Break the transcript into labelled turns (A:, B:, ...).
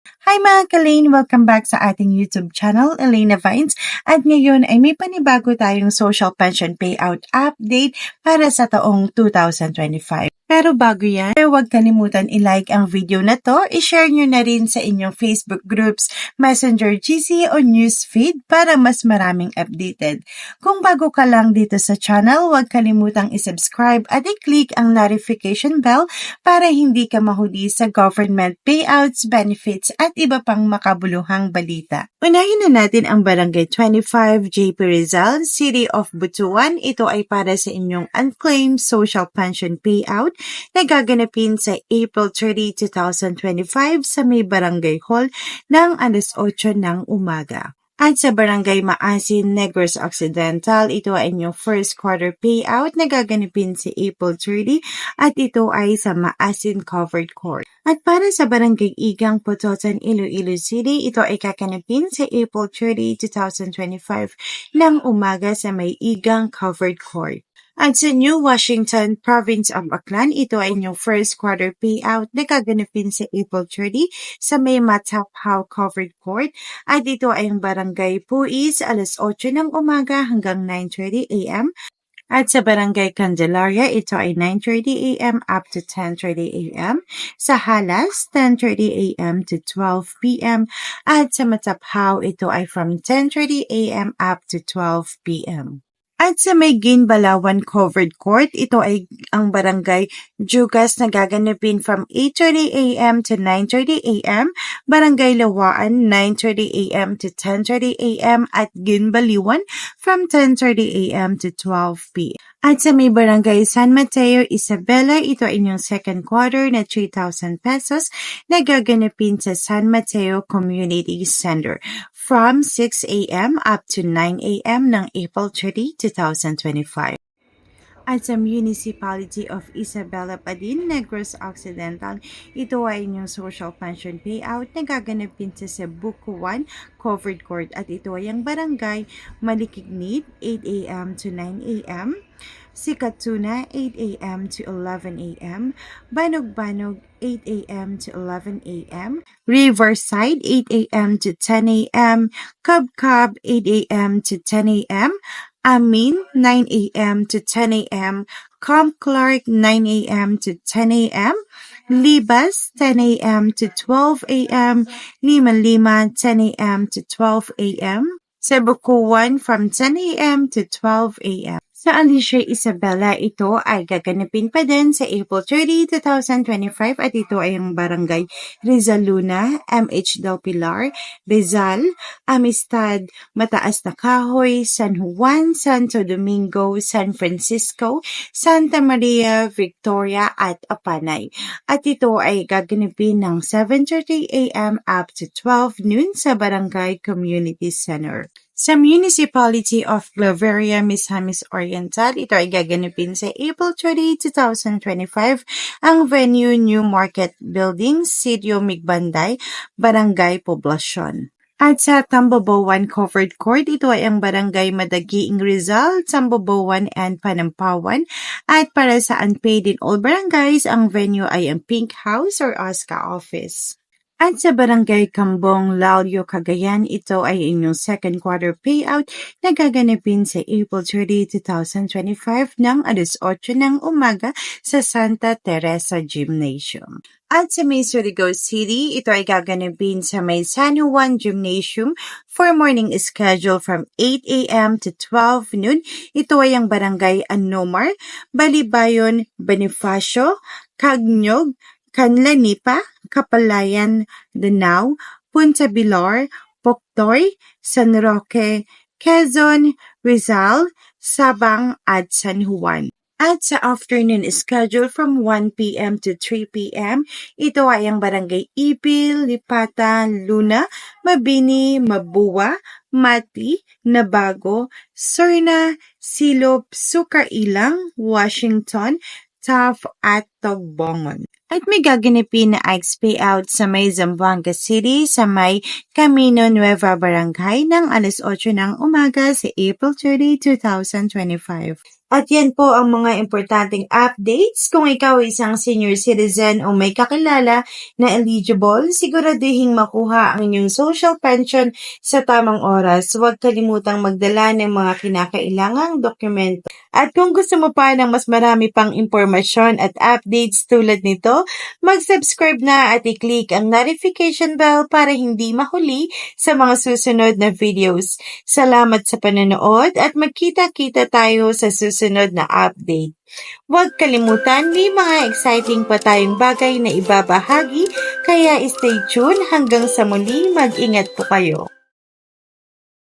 A: Hi mga ka-Lane! Welcome back sa ating YouTube channel, Elena Vines. At ngayon ay may panibago tayong social pension payout update para sa taong 2025. Pero bago yan, huwag kalimutan i-like ang video na to, i-share nyo na rin sa inyong Facebook groups, Messenger GC o Newsfeed para mas maraming updated. Kung bago ka lang dito sa channel, huwag kalimutang i-subscribe at i-click ang notification bell para hindi ka mahuli sa government payouts, benefits at iba pang makabuluhang balita. Unahin na natin ang Barangay 25 JP Rizal, City of Butuan. Ito ay para sa inyong unclaimed social pension payout na gaganapin sa April 30, 2025 sa may Barangay Hall ng alas 8 ng umaga. At sa Barangay Maasin, Negros Occidental, ito ay inyong first quarter payout na gaganapin sa April 30 at ito ay sa Maasin Covered Court. At para sa Barangay Igang, Pototan, Iloilo City, ito ay kakanapin sa April 30, 2025 ng umaga sa may Igang Covered Court. At sa New Washington, Province of Aklan, ito ay inyong first quarter payout na gaganapin sa April 30 sa may Matapao Covered Court. At ito ay ang Barangay Puis, alas 8 ng umaga hanggang 9:30 a.m. At sa Barangay Candelaria, ito ay 9:30 a.m. up to 10:30 a.m. Sa Halas, 10:30 a.m. to 12 p.m. At sa Matapao, ito ay from 10:30 a.m. up to 12 p.m. At sa may Ginbalawan Covered Court, ito ay ang Barangay Jugas na gaganapin from 8:30 a.m. to 9:30 a.m., Barangay Lawaan 9:30 a.m. to 10:30 a.m. at Ginbaliwan from 10:30 a.m. to 12 p.m. At sa may Barangay San Mateo, Isabela, ito ay inyong second quarter na 3,000 pesos na gaganapin sa San Mateo Community Center from 6 a.m. up to 9 a.m. ng April 30, 2025. At sa Municipality of Isabela pa din, Negros Occidental, ito ay inyong social pension payout na gaganapin sa Bukuan Covered Court at ito ay ang Barangay Malikignit 8 a.m. to 9 a.m., Sikatuna 8 a.m. to 11 a.m., Banog-Banog 8 a.m. to 11 a.m., Riverside 8 a.m. to 10 a.m., Cub 8 a.m. to 10 a.m., Amin 9 a.m. to 10 a.m., Comp Clark 9 a.m. to 10 a.m., Libas 10 a.m. to 12 a.m., Lima 10 a.m. to 12 a.m., Cebukuan from 10 a.m. to 12 a.m. Sa Alicia Isabela, ito ay gaganapin pa din sa April 30, 2025 at ito ay ang Barangay Rizaluna, MH Del Pilar, Rizal, Amistad, Mataas na Kahoy, San Juan, Santo Domingo, San Francisco, Santa Maria, Victoria at Apanay. At ito ay gaganapin ng 7:30 a.m. up to 12 noon sa Barangay Community Center. Sa Municipality of Claveria, Misamis Oriental, ito ay gaganapin sa April 30, 2025 ang venue New Market Building, Sitio Migbanday, Barangay Poblacion. At sa Tamboboan Covered Court, ito ay ang Barangay Madagiing Rizal, Tamboboan and Panampawan. At para sa unpaid in all barangays, ang venue ay ang Pink House or OSCA Office. At sa Barangay Kambong, Lalio, Cagayan, ito ay inyong second quarter payout na gaganapin sa April 30, 2025 ng alas 8 ng umaga sa Santa Teresa Gymnasium. At sa may Surigao City, ito ay gaganapin sa may San Juan Gymnasium for morning schedule from 8 a.m. to 12 noon. Ito ay ang Barangay Anomar, Balibayon, Bonifacio, Cagnog, Canlanipa, Kapalayan, Danao, Punta Bilar, Poctoy, San Roque, Quezon, Rizal, Sabang at San Juan. At sa afternoon schedule from 1 p.m. to 3 p.m., ito ay ang Barangay Ipil, Lipata, Luna, Mabini, Mabua, Mati, Nabago, Serna, Silop, Sukailang, Washington, Taft at Togbongon. At may gaganapin na IX payout sa may Zamboanga City sa may Camino Nueva Barangay ng alas 8 ng umaga sa April 30, 2025. At yan po ang mga importanteng updates. Kung ikaw ay isang senior citizen o may kakilala na eligible, siguraduhin makuha ang inyong social pension sa tamang oras. Huwag kalimutang magdala ng mga kinakailangang dokumento. At kung gusto mo pa ng mas marami pang impormasyon at updates tulad nito, mag-subscribe na at i-click ang notification bell para hindi mahuli sa mga susunod na videos. Salamat sa panonood at magkita-kita tayo sa susunod na update. Huwag kalimutan, may mga exciting pa tayong bagay na ibabahagi, kaya stay tuned hanggang sa muli, mag-ingat po kayo.